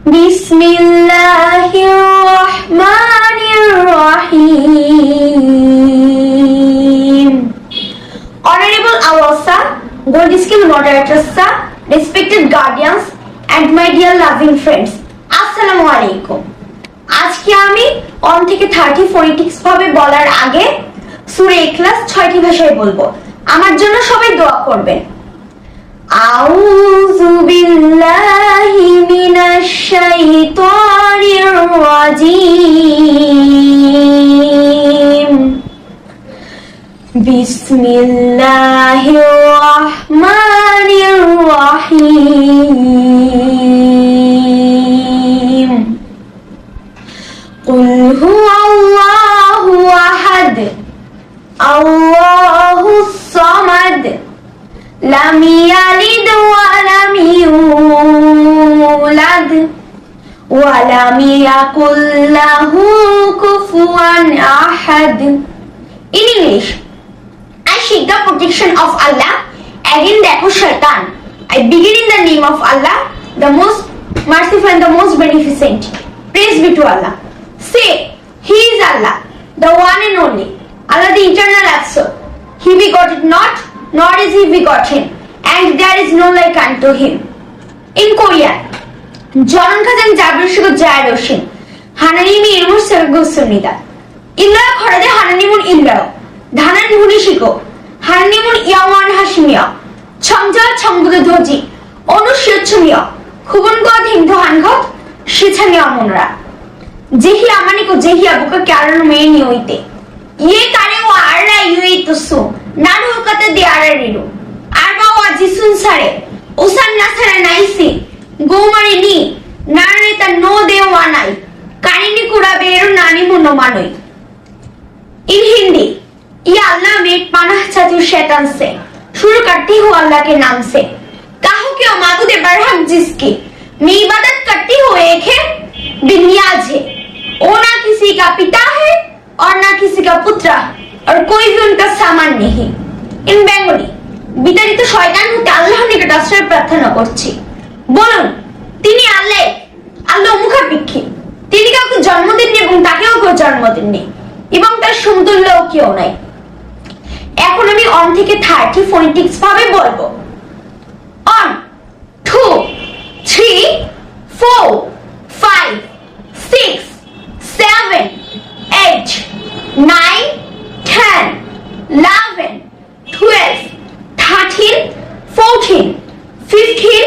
Bismillahirrahmanirrahim. Honorable our sir, Gold Skill Moderator sir, respected guardians and my dear loving friends, Assalamu alaikum. আজকে আমি on থেকে 30 phonetics ভাবে বলার আগে সূরা ইখলাস 6টি ভাষায় বলবো। আমার জন্য সবাই দোয়া করবেন। আউযু বিল্লাহি মিনাশ শাইতানির রাজীম। বিসমিল্লাহির রাহমানির রাহিম। قل هو الله أحد الله الصمد لم يلد ولم يولد ولم يكن له كفوا أحد. In English, I seek the protection of Allah against the shaitan. I begin in the name of Allah, the most merciful and the most beneficent. Praise be to Allah. Say, He is Allah, the one and only, Allah the eternal absolute. He begotten not, nor is He begotten, and there is no like unto Him. In Korean, 전원가장 잡으시고 자유로우신 하나님이 이름을 세우셨습니다. 일러야 거라되 하나님은 일러요. 다는 분이시고 하나님은 영원하시며 청자와 청부의 도지 어느 시어춤이여 구분과 행동한 것 시참이 없느니라. जेही आमानी को जेही अबुका कारण में नहीं होते ये कारे वो आड़ा यूं तो सो नानु कते दे आड़ा रिलो आरबा वो जिसुन सारे उसन नसरे नाइसी गोमरी नी नाने ता नो दे वानाई कानी नी कुड़ा बेरो नानी मुनो मानोई. इन हिंदी ये अल्लाह में पनाह चाहती शैतान से शुरू करती हूँ अल्लाह के नाम से. कहो कि मातुदे बरहक जिसकी मैं इबादत करती हूँ एक है बिनियाज है. वो ना किसी का पिता है और ना किसी का पुत्र और कोई भी उनका सामान नहीं. इन बेंगली বিতাড়িত শয়তান হতে আল্লাহর নিকট আশ্রয় প্রার্থনা করছি. বলুন তিনি আল্লাহ মুখাপেক্ষী. তিনি কাউকে জন্ম দেননি এবং তাকেও কেউ জন্ম দেননি এবং তার সমতুল্য কেউ নাই. এখন আমি অন থেকে 30 ফোনেটিক্স ভাবে বলবো. অন 2 3 4 5 6 7 8 9 10 11 12 13 14 15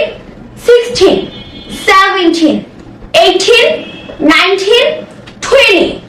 16 17 18 19 20